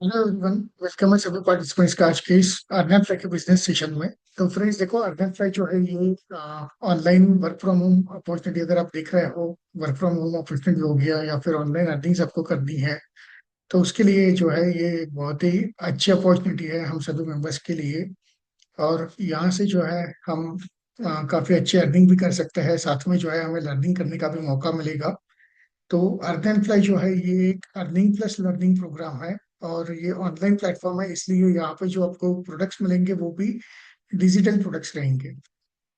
Hello everyone, welcome है सभी participants का आज के इस अर्नब फ्लाई के बिजनेस सेशन में। तो फ्रेंड्स देखो, अर्नब फ्लाई जो है ये online work from home opportunity अगर आप देख रहे हो, वर्क फ्रॉम होम अपॉर्चुनिटी हो गया या फिर ऑनलाइन अर्निंग्स आपको करनी है, तो उसके लिए जो है ये एक बहुत ही अच्छी अपॉर्चुनिटी है हम सभी मेंबर्स के लिए। और यहाँ से जो है हम काफी अच्छी अर्निंग भी कर सकते हैं, साथ में जो है हमें लर्निंग करने का भी मौका मिलेगा। तो अर्न फ्लाई जो है ये एक अर्निंग प्लस लर्निंग प्रोग्राम है। और ये ऑनलाइन प्लेटफॉर्म है, इसलिए यहाँ पे जो आपको प्रोडक्ट्स मिलेंगे वो भी डिजिटल प्रोडक्ट्स रहेंगे।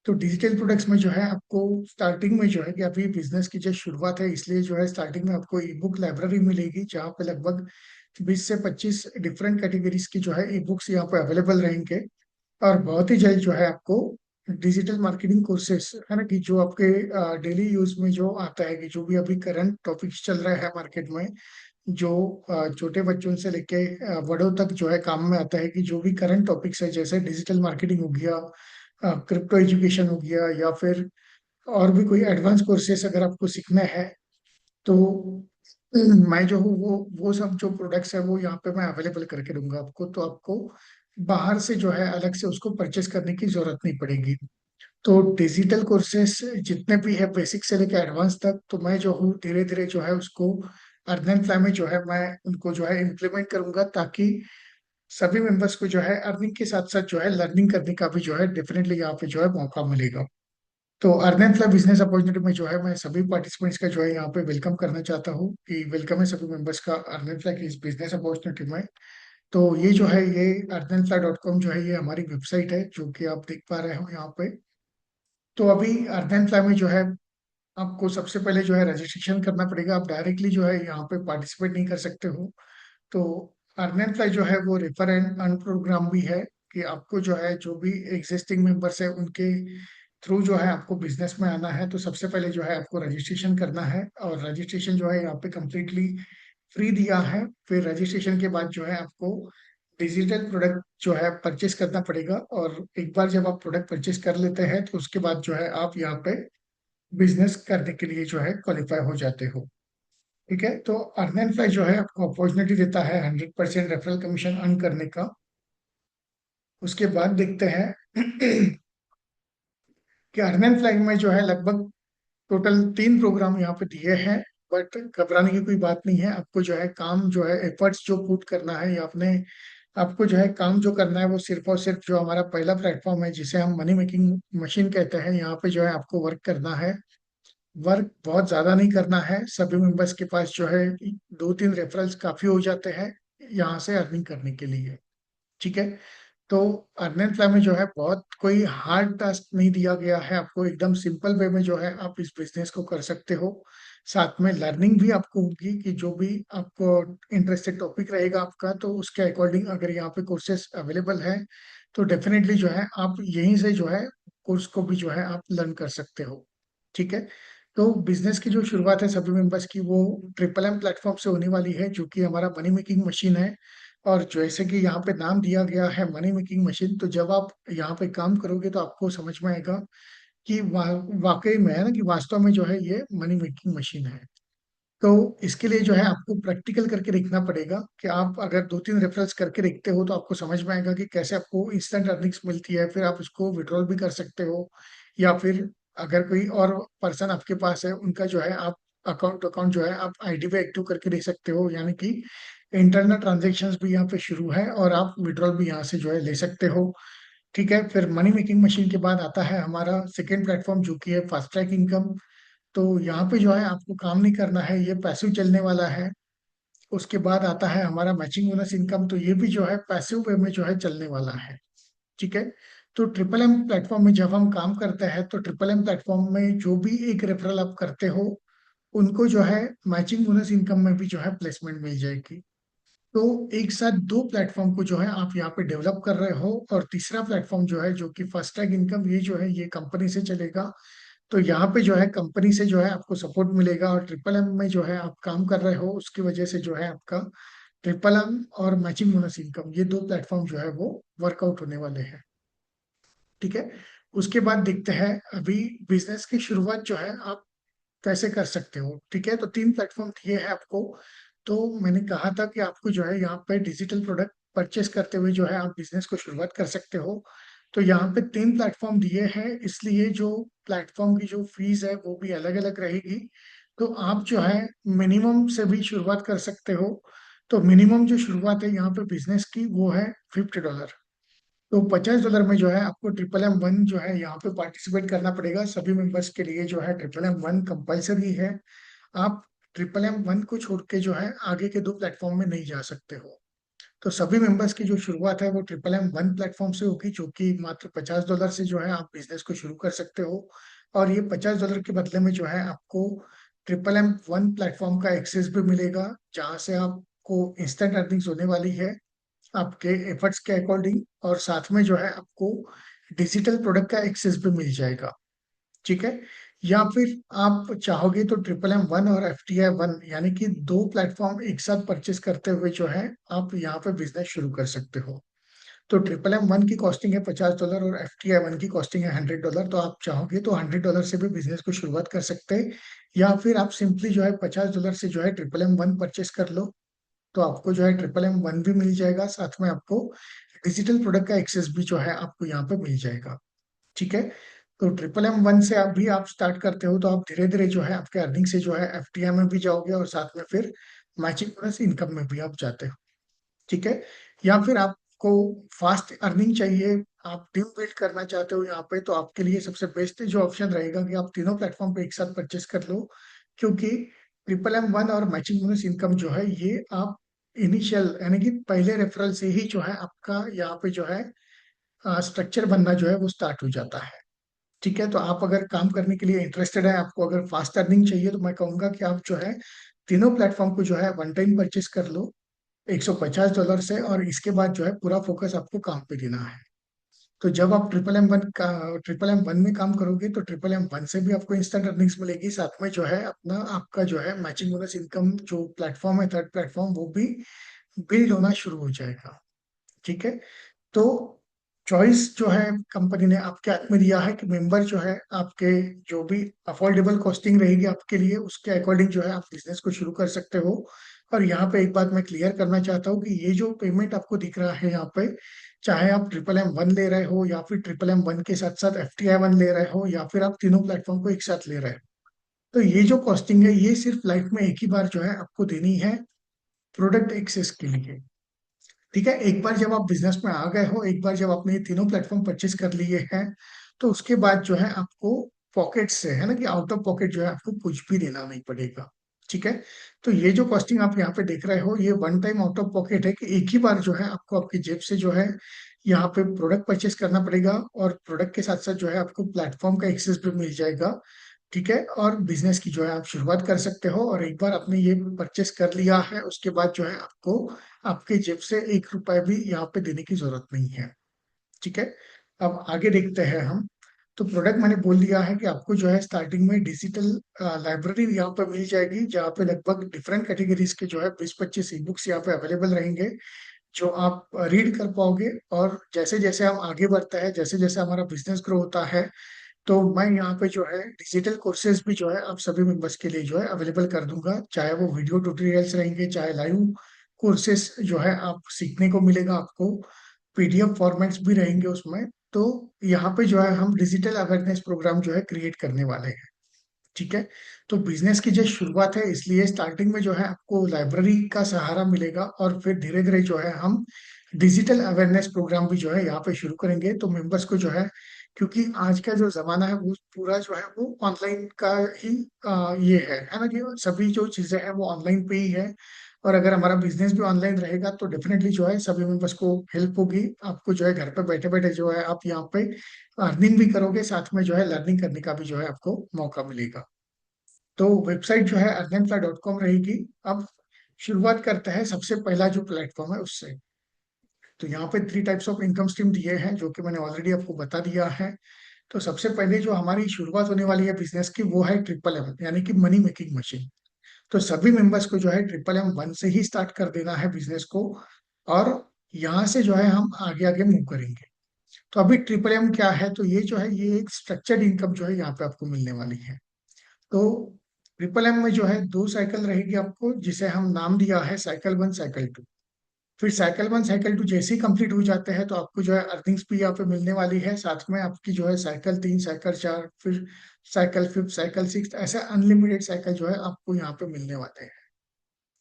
तो डिजिटल प्रोडक्ट्स में जो है आपको स्टार्टिंग में जो है कि अभी बिजनेस की जो शुरुआत है, इसलिए जो है स्टार्टिंग में आपको ई बुक लाइब्रेरी मिलेगी, जहाँ पे लगभग 20 से 25 डिफरेंट कैटेगरीज की जो है ई बुक्स यहाँ पे अवेलेबल रहेंगे। और बहुत ही जल्द जो है आपको डिजिटल मार्केटिंग कोर्सेस है ना, कि जो आपके डेली यूज में जो आता है, कि जो भी अभी करंट टॉपिक्स चल रहा है मार्केट में, जो छोटे बच्चों से लेके बड़ों तक जो है काम में आता है, कि जो भी करंट टॉपिक्स है जैसे डिजिटल मार्केटिंग हो गया, क्रिप्टो एजुकेशन हो गया, या फिर और भी कोई एडवांस कोर्सेस अगर आपको सीखना है, तो मैं जो हूँ वो सब जो प्रोडक्ट्स है वो यहाँ पे मैं अवेलेबल करके दूंगा आपको। तो आपको बाहर से जो है अलग से उसको परचेस करने की जरूरत नहीं पड़ेगी। तो डिजिटल कोर्सेस जितने भी है बेसिक से लेकर एडवांस तक, तो मैं जो हूँ धीरे धीरे जो है उसको अर्निंग फ्लाई में जो है मैं उनको जो है इम्प्लीमेंट करूंगा, ताकि सभी मेंबर्स को जो है अर्निंग के साथ साथ जो है लर्निंग करने का भी जो है डेफिनेटली यहाँ पे जो है मौका मिलेगा। तो अर्निंग फ्लाई बिजनेस अपॉर्चुनिटी में जो है मैं सभी पार्टिसिपेंट्स का जो है यहाँ पे वेलकम करना चाहता हूँ, कि वेलकम है सभी मेंबर्स का अर्निंग फ्लाई की इस बिजनेस अपॉर्चुनिटी में। तो ये जो है ये अर्निंगफ्लाई.com जो है ये हमारी वेबसाइट है, जो कि आप देख पा रहे हो यहाँ पे। तो अभी अर्निंग फ्लाई में जो है आपको सबसे पहले जो है रजिस्ट्रेशन करना पड़ेगा, आप डायरेक्टली जो है यहाँ पे पार्टिसिपेट नहीं कर सकते हो। तो अर्निंग फ्लाई जो है वो रेफर एंड अर्न प्रोग्राम भी है, कि आपको जो है जो भी एग्जिस्टिंग मेंबर्स है उनके थ्रू जो है आपको बिजनेस में आना है, तो सबसे पहले जो है आपको रजिस्ट्रेशन करना है। और रजिस्ट्रेशन जो है यहाँ पे कम्प्लीटली फ्री दिया है। फिर रजिस्ट्रेशन के बाद जो है आपको डिजिटल प्रोडक्ट जो है परचेस करना पड़ेगा, और एक बार जब आप प्रोडक्ट परचेस कर लेते हैं तो उसके बाद जो है आप यहाँ पे बिजनेस करने के लिए जो है क्वालिफाई हो जाते हो। ठीक है, तो अर्न फ्लाई जो है आपको अपॉर्चुनिटी देता है 100% रेफरल कमीशन अर्न करने का। उसके बाद देखते हैं कि अर्न फ्लाई में जो है लगभग टोटल 3 प्रोग्राम यहाँ पे दिए हैं। बट घबराने की कोई बात नहीं है, आपको जो है काम जो है एफर्ट्स जो पुट करना है या अपने आपको जो है काम जो करना है वो सिर्फ और सिर्फ जो हमारा पहला प्लेटफॉर्म है जिसे हम मनी मेकिंग मशीन कहते हैं, यहाँ पे जो है आपको वर्क करना है। वर्क बहुत ज्यादा नहीं करना है, सभी मेंबर्स के पास जो है 2-3 रेफरल्स काफी हो जाते हैं यहाँ से अर्निंग करने के लिए। ठीक है, तो अर्निंग फ्लाई में जो है बहुत कोई हार्ड टास्क नहीं दिया गया है आपको, एकदम सिंपल वे में जो है आप इस बिजनेस को कर सकते हो। साथ में लर्निंग भी आपको होगी, कि जो भी आपको इंटरेस्टेड टॉपिक रहेगा आपका, तो उसके अकॉर्डिंग अगर यहाँ पे कोर्सेस अवेलेबल है, तो डेफिनेटली जो है आप यहीं से जो है कोर्स को भी जो है आप लर्न कर सकते हो। ठीक है, तो बिजनेस की जो शुरुआत है सभी मेंबर्स की वो ट्रिपल एम प्लेटफॉर्म से होने वाली है, जो कि हमारा मनी मेकिंग मशीन है। और जैसे कि यहाँ पे नाम दिया गया है मनी मेकिंग मशीन, तो जब आप यहाँ पे काम करोगे तो आपको समझ में आएगा कि वाकई में है ना, कि वास्तव में जो है ये मनी मेकिंग मशीन है। तो इसके लिए जो है आपको प्रैक्टिकल करके देखना पड़ेगा, कि आप अगर 2-3 रेफरल्स करके देखते हो तो आपको समझ में आएगा कि कैसे आपको इंस्टेंट अर्निंग्स मिलती है, फिर आप उसको विड्रॉल भी कर सकते हो। या फिर अगर कोई और पर्सन आपके पास है उनका जो है आप अकाउंट अकाउंट जो है आप आईडी पे एक्टिव करके दे सकते हो, यानी कि इंटरनल ट्रांजेक्शन्स भी यहाँ पे शुरू है और आप विड्रॉल भी यहाँ से जो है ले सकते हो। ठीक है, फिर मनी मेकिंग मशीन के बाद आता है हमारा सेकेंड प्लेटफॉर्म, जो कि है फास्ट ट्रैक इनकम। तो यहाँ पे जो है आपको काम नहीं करना है, ये पैसिव चलने वाला है। उसके बाद आता है हमारा मैचिंग बोनस इनकम, तो ये भी जो है पैसिव वे में जो है चलने वाला है। ठीक है, तो ट्रिपल एम प्लेटफॉर्म में जब हम काम करते हैं, तो ट्रिपल एम प्लेटफॉर्म में जो भी एक रेफरल आप करते हो उनको जो है मैचिंग बोनस इनकम में भी जो है प्लेसमेंट मिल जाएगी। तो एक साथ 2 प्लेटफॉर्म को जो है आप यहाँ पे डेवलप कर रहे हो, और तीसरा प्लेटफॉर्म जो है जो कि फर्स्ट टैग इनकम, ये जो है ये कंपनी से चलेगा। तो यहाँ पे जो है कंपनी से जो है आपको सपोर्ट मिलेगा, और ट्रिपल एम में जो है आप काम कर रहे हो उसकी वजह से जो है आपका ट्रिपल एम और मैचिंग बोनस इनकम, ये 2 प्लेटफॉर्म जो है वो वर्कआउट होने वाले हैं। ठीक है, उसके बाद देखते हैं अभी बिजनेस की शुरुआत जो है आप कैसे कर सकते हो। ठीक है, तो 3 प्लेटफॉर्म दिए हैं आपको। तो मैंने कहा था कि आपको जो है यहाँ पे डिजिटल प्रोडक्ट परचेस करते हुए जो है आप बिजनेस को शुरुआत कर सकते हो। तो यहाँ पे 3 प्लेटफॉर्म दिए हैं, इसलिए जो प्लेटफॉर्म की जो फीस है वो भी अलग अलग रहेगी। तो आप जो है मिनिमम से भी शुरुआत कर सकते हो। तो मिनिमम जो शुरुआत है यहाँ पे बिजनेस की वो है $50। तो $50 में जो है आपको ट्रिपल M1 जो है यहाँ पे पार्टिसिपेट करना पड़ेगा। सभी मेंबर्स के लिए जो है ट्रिपल M1 कंपलसरी है। आप ट्रिपल M1 को छोड़ के जो है आगे के 2 प्लेटफॉर्म में नहीं जा सकते हो। तो सभी मेंबर्स की जो शुरुआत है वो ट्रिपल M1 प्लेटफॉर्म से होगी, जो कि मात्र $50 से जो है आप बिजनेस को शुरू कर सकते हो। और ये $50 के बदले में जो है आपको ट्रिपल M1 प्लेटफॉर्म का एक्सेस भी मिलेगा, जहाँ से आपको इंस्टेंट अर्निंग्स होने वाली है आपके एफर्ट्स के अकॉर्डिंग, और साथ में जो है आपको डिजिटल प्रोडक्ट का एक्सेस भी मिल जाएगा। ठीक है। या फिर आप चाहोगे तो ट्रिपल M1 और FTI1 यानी कि 2 प्लेटफॉर्म एक साथ परचेस करते हुए जो है आप यहाँ पे बिजनेस शुरू कर सकते हो। तो ट्रिपल M1 की कॉस्टिंग है $50 और FTI1 की कॉस्टिंग है $100। तो आप चाहोगे तो $100 से भी बिजनेस को शुरुआत कर सकते हैं, या फिर आप सिंपली जो है $50 से जो है ट्रिपल M1 परचेस कर लो। तो आपको जो है ट्रिपल M1 भी मिल जाएगा, साथ में आपको डिजिटल प्रोडक्ट का एक्सेस भी जो है आपको यहाँ पे मिल जाएगा। ठीक है। तो ट्रिपल M1 से आप भी आप स्टार्ट करते हो, तो आप धीरे धीरे जो है आपके अर्निंग से जो है FTI में भी जाओगे, और साथ में फिर मैचिंग बोनस इनकम में भी आप जाते हो। ठीक है। या फिर आपको फास्ट अर्निंग चाहिए, आप टीम बिल्ड करना चाहते हो यहाँ पे, तो आपके लिए सबसे बेस्ट जो ऑप्शन रहेगा कि आप तीनों प्लेटफॉर्म पे एक साथ परचेस कर लो। क्योंकि ट्रिपल M1 और मैचिंग बोनस इनकम जो है ये आप इनिशियल यानी कि पहले रेफरल से ही जो है आपका यहाँ पे जो है स्ट्रक्चर बनना जो है वो स्टार्ट हो जाता है। ठीक है। तो आप अगर काम करने के लिए इंटरेस्टेड है, आपको अगर फास्ट अर्निंग चाहिए, तो मैं कहूंगा कि आप जो है तीनों प्लेटफॉर्म को जो है वन टाइम परचेस कर लो $150 से, और इसके बाद जो है पूरा फोकस आपको काम पे देना है। तो जब आप ट्रिपल M1 में काम करोगे तो ट्रिपल M1 से भी आपको इंस्टेंट अर्निंग्स मिलेगी, साथ में जो है अपना आपका जो है मैचिंग बोनस इनकम जो प्लेटफॉर्म है, थर्ड प्लेटफॉर्म, वो भी बिल्ड होना शुरू हो जाएगा। ठीक है। तो चॉइस जो है कंपनी ने आपके हाथ में दिया है कि मेंबर जो है आपके जो भी अफोर्डेबल कॉस्टिंग रहेगी आपके लिए, उसके अकॉर्डिंग जो है आप बिजनेस को शुरू कर सकते हो। और यहाँ पे एक बात मैं क्लियर करना चाहता हूँ कि ये जो पेमेंट आपको दिख रहा है यहाँ पे, चाहे आप ट्रिपल M1 ले रहे हो, या फिर ट्रिपल M1 के साथ साथ FTI1 ले रहे हो, या फिर आप तीनों प्लेटफॉर्म को एक साथ ले रहे हो, तो ये जो कॉस्टिंग है ये सिर्फ लाइफ में एक ही बार जो है आपको देनी है, प्रोडक्ट एक्सेस के लिए। ठीक है। एक बार जब आप बिजनेस में आ गए हो, एक बार जब आपने ये तीनों प्लेटफॉर्म परचेस कर लिए हैं, तो उसके बाद जो है आपको पॉकेट से है ना कि आउट ऑफ पॉकेट जो है आपको कुछ भी देना नहीं पड़ेगा। ठीक है। तो ये जो कॉस्टिंग आप यहाँ पे देख रहे हो ये one time out of pocket है, कि एक ही बार जो है आपको आपकी जेब से जो है यहाँ पे प्रोडक्ट परचेस करना पड़ेगा, और प्रोडक्ट के साथ साथ जो है आपको प्लेटफॉर्म का एक्सेस भी मिल जाएगा। ठीक है। और बिजनेस की जो है आप शुरुआत कर सकते हो, और एक बार आपने ये परचेस कर लिया है उसके बाद जो है आपको आपके जेब से ₹1 भी यहाँ पे देने की जरूरत नहीं है। ठीक है। अब आगे देखते हैं हम। तो प्रोडक्ट मैंने बोल दिया है कि आपको जो है स्टार्टिंग में डिजिटल लाइब्रेरी यहाँ पे मिल जाएगी, जहाँ पे लगभग डिफरेंट कैटेगरीज के जो है 20-25 ई बुक्स यहाँ पे अवेलेबल रहेंगे, जो आप रीड कर पाओगे। और जैसे जैसे हम आगे बढ़ते हैं, जैसे जैसे हमारा बिजनेस ग्रो होता है, तो मैं यहाँ पे जो है डिजिटल कोर्सेज भी जो है आप सभी मेंबर्स के लिए जो है अवेलेबल कर दूंगा, चाहे वो वीडियो ट्यूटोरियल्स रहेंगे, चाहे लाइव कोर्सेज जो है आप सीखने को मिलेगा आपको, PDF फॉर्मेट्स भी रहेंगे उसमें। तो यहाँ पे जो है हम डिजिटल अवेयरनेस प्रोग्राम जो है क्रिएट करने वाले हैं। ठीक है। तो बिजनेस की जो शुरुआत है, इसलिए स्टार्टिंग में जो है आपको लाइब्रेरी का सहारा मिलेगा, और फिर धीरे धीरे जो है हम डिजिटल अवेयरनेस प्रोग्राम भी जो है यहाँ पे शुरू करेंगे। तो मेंबर्स को जो है, क्योंकि आज का जो जमाना है वो पूरा जो है वो ऑनलाइन का ही ये है ना कि सभी जो चीजें हैं वो ऑनलाइन पे ही है। और अगर हमारा बिजनेस भी ऑनलाइन रहेगा तो डेफिनेटली जो है सभी मेंबर्स को हेल्प होगी। आपको जो है घर पे बैठे बैठे जो है आप यहाँ पे अर्निंग भी करोगे, साथ में जो है लर्निंग करने का भी जो है आपको मौका मिलेगा। तो वेबसाइट जो है earningfly.com रहेगी। अब शुरुआत करते हैं सबसे पहला जो प्लेटफॉर्म है उससे। तो यहाँ पे 3 टाइप्स ऑफ इनकम स्ट्रीम दिए हैं, जो कि मैंने ऑलरेडी आपको बता दिया है। तो सबसे पहले जो हमारी शुरुआत होने वाली है बिजनेस की वो है ट्रिपल M, यानी कि मनी मेकिंग मशीन। तो सभी मेंबर्स को जो है ट्रिपल M1 से ही स्टार्ट कर देना है बिजनेस को, और यहाँ से जो है हम आगे आगे मूव करेंगे। तो अभी ट्रिपल M क्या है, तो ये जो है ये एक स्ट्रक्चर्ड इनकम जो है यहाँ पे आपको मिलने वाली है। तो ट्रिपल एम में जो है दो साइकिल रहेगी आपको, जिसे हम नाम दिया है साइकिल वन साइकिल टू। फिर साइकिल वन साइकिल टू जैसे ही कंप्लीट हो जाते हैं तो आपको जो है अर्निंग्स भी यहाँ पे मिलने वाली है, साथ में आपकी जो है साइकिल तीन, साइकिल चार, फिर साइकिल फिफ्थ, साइकिल सिक्स, ऐसे अनलिमिटेड साइकिल जो है आपको यहाँ पे मिलने वाले हैं।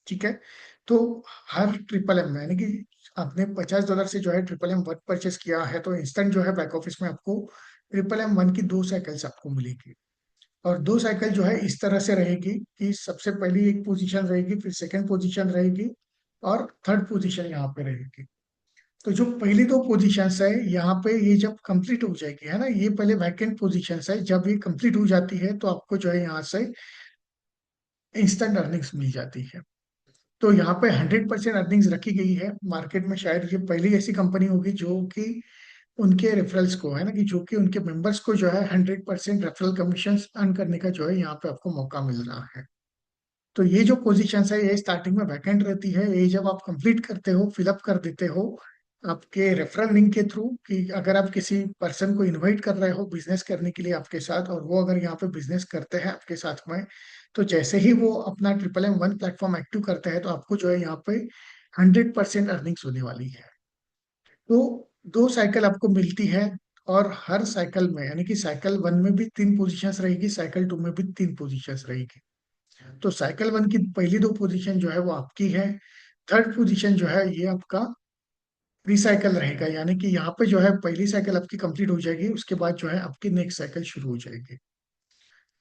ठीक है। तो हर ट्रिपल एम में, यानी कि आपने $50 से जो है ट्रिपल एम वन परचेस किया है, तो इंस्टेंट जो है बैक ऑफिस में आपको ट्रिपल एम वन की दो साइकिल्स आपको मिलेगी। और दो साइकिल जो है इस तरह से रहेगी कि सबसे पहली एक पोजीशन रहेगी, फिर सेकंड पोजीशन रहेगी, और थर्ड पोजीशन यहाँ पे रहेगी। तो जो पहली दो पोजीशंस है यहाँ पे, ये जब कंप्लीट हो जाएगी, है ना, ये पहले वैकेंट पोजीशंस है, जब ये कंप्लीट हो जाती है तो आपको जो है यहाँ से इंस्टेंट अर्निंग्स मिल जाती है। तो यहाँ पे 100% अर्निंग्स रखी गई है। मार्केट में शायद ये पहली ऐसी कंपनी होगी जो कि उनके रेफरल्स को, है ना, कि जो कि उनके मेंबर्स को जो है 100% रेफरल कमीशन अर्न करने का जो है यहाँ पे आपको मौका मिल रहा है। तो ये जो पोजीशन है ये स्टार्टिंग में वैकेंट रहती है, ये जब आप कंप्लीट करते हो, फिलअप कर देते हो आपके रेफरल लिंक के थ्रू, कि अगर आप किसी पर्सन को इनवाइट कर रहे हो बिजनेस करने के लिए आपके साथ, और वो अगर यहाँ पे बिजनेस करते हैं आपके साथ में, तो जैसे ही वो अपना triple M one platform active करते हैं तो आपको जो है यहाँ पे 100% अर्निंग्स होने वाली है। तो दो साइकिल आपको मिलती है, और हर साइकिल में, यानी कि साइकिल वन में भी तीन पोजीशंस रहेगी, साइकिल टू में भी तीन पोजीशंस रहेगी। तो साइकिल वन की पहली दो पोजीशन जो है वो आपकी है। थर्ड पोजीशन जो है ये आपका रिसाइकल रहेगा, यानी कि यहाँ पे जो है पहली साइकिल आपकी कंप्लीट हो जाएगी, उसके बाद जो है आपकी नेक्स्ट साइकिल शुरू हो जाएगी।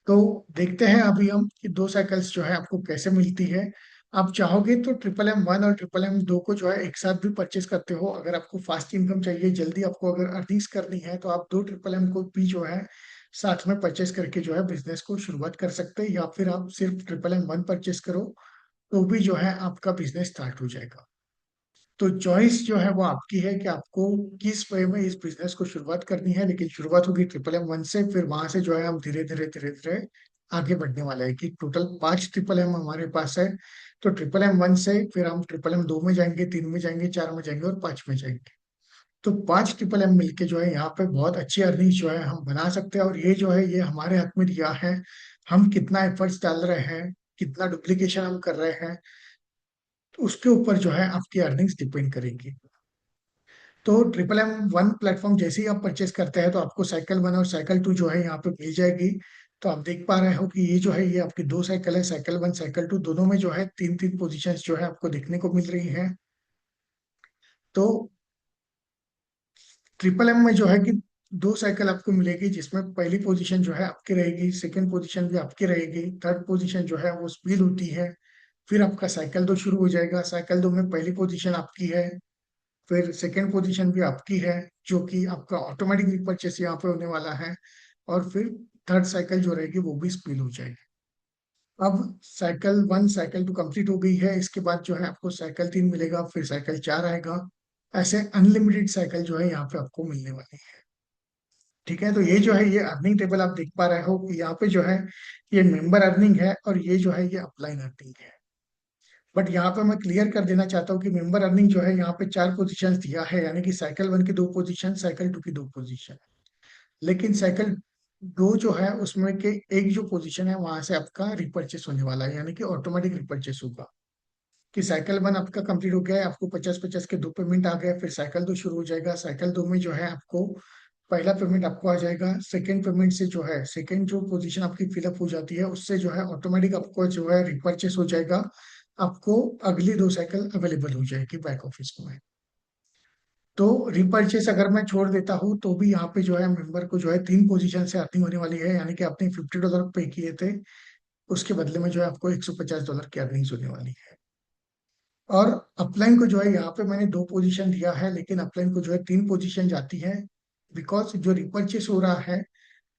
तो देखते हैं अभी हम कि दो साइकिल्स जो है आपको कैसे मिलती है। आप चाहोगे तो ट्रिपल एम वन और ट्रिपल एम दो को जो है एक साथ भी परचेस करते हो। अगर आपको फास्ट इनकम चाहिए, जल्दी आपको अगर अर्निंग्स करनी है, तो आप दो ट्रिपल एम को भी जो है साथ में परचेस करके जो है बिजनेस को शुरुआत कर सकते हैं, या फिर आप सिर्फ ट्रिपल एम वन परचेस करो तो भी जो है आपका बिजनेस स्टार्ट हो जाएगा। तो चॉइस जो है वो आपकी है कि आपको किस वे में इस बिजनेस को शुरुआत करनी है, लेकिन शुरुआत होगी ट्रिपल एम वन से, फिर वहां से जो है हम धीरे धीरे धीरे धीरे आगे बढ़ने वाले हैं, कि टोटल 5 ट्रिपल एम हमारे पास है। तो ट्रिपल एम वन से फिर हम ट्रिपल एम दो में जाएंगे, तीन में जाएंगे, चार में जाएंगे और पांच में जाएंगे। तो 5 ट्रिपल एम मिलके जो है यहाँ पे बहुत अच्छी अर्निंग जो है हम बना सकते हैं, और ये जो है ये हमारे हाथ में दिया है, हम कितना एफर्ट्स डाल रहे हैं, कितना डुप्लीकेशन हम कर रहे हैं, तो उसके ऊपर जो है आपकी अर्निंग्स डिपेंड करेंगी। तो ट्रिपल एम वन प्लेटफॉर्म जैसे ही आप परचेस करते हैं तो आपको साइकिल वन और साइकिल टू जो है यहाँ पे मिल जाएगी। तो आप देख पा रहे हो कि ये जो है ये आपकी दो साइकिल है, साइकिल वन साइकिल टू, दोनों में जो है तीन तीन पोजीशंस जो है आपको देखने को मिल रही है। तो ट्रिपल एम में जो है कि दो साइकिल आपको मिलेगी, जिसमें पहली पोजीशन जो है आपकी रहेगी, सेकंड पोजीशन भी आपकी रहेगी, थर्ड पोजीशन जो है वो स्पीड होती है। फिर आपका साइकिल दो शुरू हो जाएगा, साइकिल दो में पहली पोजीशन आपकी है, फिर सेकेंड पोजीशन भी आपकी है, जो कि आपका ऑटोमेटिक रिपर्चेस यहाँ पे होने वाला है, और फिर थर्ड साइकिल जो रहेगी वो भी स्पीड हो जाएगी। अब cycle one cycle two complete हो गई है, इसके बाद जो है आपको साइकिल तीन मिलेगा, फिर साइकिल चार आएगा। ऐसे अनलिमिटेड साइकिल जो है यहाँ पे आपको मिलने वाली है। ठीक है। तो ये जो है ये अर्निंग टेबल आप देख पा रहे हो कि यहाँ पे जो है ये मेंबर अर्निंग है, और ये जो है ये अपलाइन अर्निंग है। बट यहाँ पे मैं क्लियर कर देना चाहता हूँ कि मेंबर अर्निंग जो है यहाँ पे चार पोजीशंस दिया है, यानी कि साइकिल वन की दो पोजीशन, साइकिल टू की दो पोजीशन। लेकिन साइकिल दो जो है उसमें के एक जो पोजीशन है वहां से आपका रिपर्चेस होने वाला है, यानी कि ऑटोमेटिक रिपर्चेस होगा। कि साइकिल वन आपका कंप्लीट हो गया है, आपको 50-50 के दो पेमेंट आ गए, फिर साइकिल दो शुरू हो जाएगा। साइकिल दो में जो है आपको पहला पेमेंट आपको आ जाएगा, सेकंड पेमेंट से जो है सेकंड जो पोजीशन आपकी फिलअप हो जाती है उससे जो है ऑटोमेटिक आपको जो है रिपर्चेस हो जाएगा। आपको अगली दो साइकिल अवेलेबल हो जाएगी बैक ऑफिस में। तो रिपर्चेस अगर मैं छोड़ देता हूँ तो भी यहाँ पे जो है मेंबर को जो है तीन पोजीशन से अर्निंग होने वाली है, यानी कि आपने $50 पे किए थे, उसके बदले में जो है आपको $150 की अर्निंग होने वाली है। और अपलाइन को जो है यहाँ पे मैंने दो पोजीशन दिया है, लेकिन अपलाइन को जो है तीन पोजीशन जाती है, बिकॉज जो रिपर्चेस हो रहा है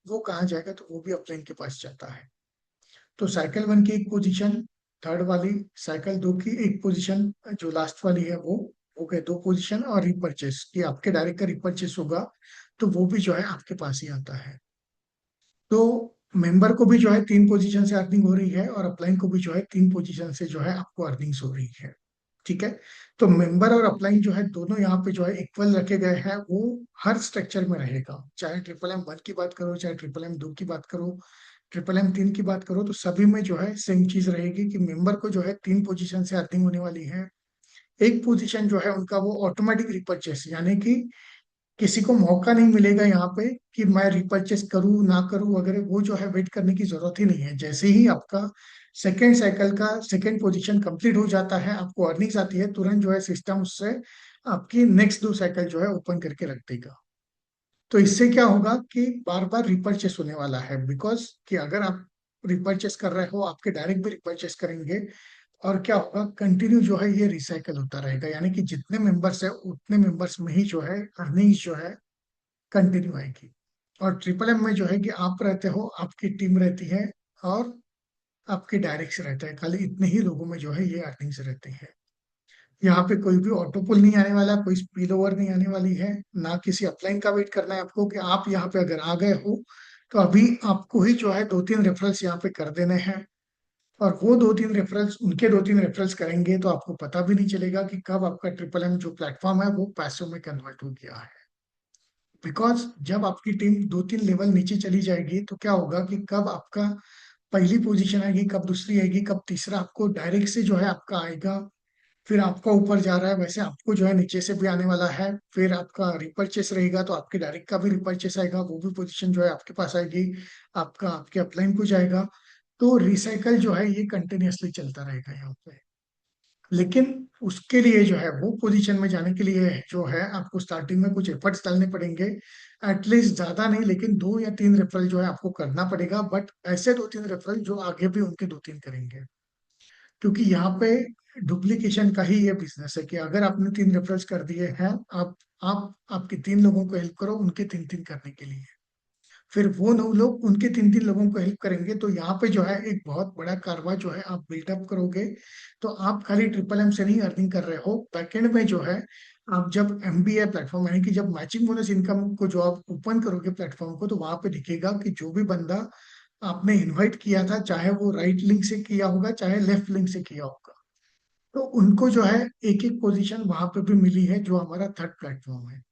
वो कहाँ जाएगा, तो वो भी अपलाइन के पास जाता है। तो साइकिल वन की एक पोजीशन, थर्ड वाली, साइकिल दो की एक पोजीशन, जो लास्ट वाली है वो हो गए दो पोजीशन, और रिपर्चेस कि आपके डायरेक्ट का रिपर्चेस होगा तो वो भी जो है आपके पास ही आता है। तो मेंबर को भी जो है तीन पोजीशन से अर्निंग हो रही है, और अपलाइन को भी जो है तीन पोजीशन से जो है आपको अर्निंग्स हो रही है। ठीक है। तो मेंबर और अपलाइन जो है दोनों यहाँ पे जो है इक्वल रखे गए हैं, वो हर स्ट्रक्चर में रहेगा, चाहे ट्रिपल एम वन की बात करो, चाहे ट्रिपल एम दो की बात करो, ट्रिपल एम 3 की बात करो तो सभी में जो है सेम चीज रहेगी कि मेंबर को जो है 3 पोजीशन से अर्निंग होने वाली है। एक पोजीशन जो है उनका वो ऑटोमेटिक रिपर्चेस, यानी कि किसी को मौका नहीं मिलेगा यहाँ पे कि मैं रिपर्चेस करूँ ना करूँ वगैरह, वो जो है वेट करने की जरूरत ही नहीं है। जैसे ही आपका सेकेंड साइकिल का सेकेंड पोजीशन कंप्लीट हो जाता है, आपको अर्निंग्स आती है, तुरंत जो है सिस्टम उससे आपकी नेक्स्ट 2 साइकिल जो है ओपन करके रख देगा। तो इससे क्या होगा कि बार बार रिपर्चेस होने वाला है, बिकॉज कि अगर आप रिपर्चेस कर रहे हो, आपके डायरेक्ट भी रिपर्चेस करेंगे, और क्या होगा, कंटिन्यू जो है ये रिसाइकल होता रहेगा, यानी कि जितने मेंबर्स है उतने मेंबर्स में ही जो है अर्निंग्स जो है कंटिन्यू आएगी। और ट्रिपल एम में जो है कि आप रहते हो, आपकी टीम रहती है, और आपके डायरेक्ट रहता है, खाली इतने ही लोगों में जो है ये अर्निंग्स रहती है। यहाँ पे कोई भी ऑटो पुल नहीं आने वाला, कोई स्पिल ओवर नहीं आने वाली है, ना किसी अपलाइन का वेट करना है आपको कि आप यहाँ पे अगर आ गए हो तो अभी आपको ही जो है 2-3 रेफरल्स यहाँ पे कर देने हैं, और वो 2-3 रेफरल्स उनके 2-3 रेफरल्स करेंगे तो आपको पता भी नहीं चलेगा कि कब आपका ट्रिपल एम जो प्लेटफॉर्म है वो पैसों में कन्वर्ट हो गया है। बिकॉज जब आपकी टीम 2-3 लेवल नीचे चली जाएगी तो क्या होगा कि कब आपका पहली पोजीशन आएगी, कब दूसरी आएगी, कब तीसरा आपको डायरेक्ट से जो है आपका आएगा, फिर आपका ऊपर जा रहा है वैसे आपको जो है नीचे से भी आने वाला है, फिर आपका रिपर्चेस रहेगा तो आपके डायरेक्ट का भी रिपर्चेस आएगा, वो भी पोजीशन जो है आपके पास आएगी, आपका आपके अपलाइन को जाएगा। तो रिसाइकल जो है ये कंटिन्यूअसली चलता रहेगा यहाँ पे। लेकिन उसके लिए जो है वो पोजीशन में जाने के लिए जो है आपको स्टार्टिंग में कुछ एफर्ट्स डालने पड़ेंगे, एटलीस्ट ज्यादा नहीं लेकिन 2 या 3 रेफरल जो है आपको करना पड़ेगा, बट ऐसे 2-3 रेफरल जो आगे भी उनके 2-3 करेंगे। क्योंकि यहाँ पे डुप्लीकेशन का ही ये बिजनेस है कि अगर आपने 3 रेफरल्स कर दिए हैं, आप आपके 3 लोगों को हेल्प करो उनके 3-3 करने के लिए, फिर वो 9 लोग उनके 3-3 लोगों को हेल्प करेंगे, तो यहाँ पे जो है एक बहुत बड़ा कारवा जो है आप बिल्डअप करोगे। तो आप खाली ट्रिपल एम से नहीं अर्निंग कर रहे हो, बैकएंड में जो है आप जब एमबीए प्लेटफॉर्म, यानी कि जब मैचिंग बोनस इनकम को जो आप ओपन करोगे प्लेटफॉर्म को, तो वहां पे दिखेगा कि जो भी बंदा आपने इनवाइट किया था, चाहे वो राइट लिंक से किया होगा चाहे लेफ्ट लिंक से किया होगा, तो उनको जो है एक एक पोजीशन वहां पे भी मिली है, जो हमारा थर्ड प्लेटफॉर्म है।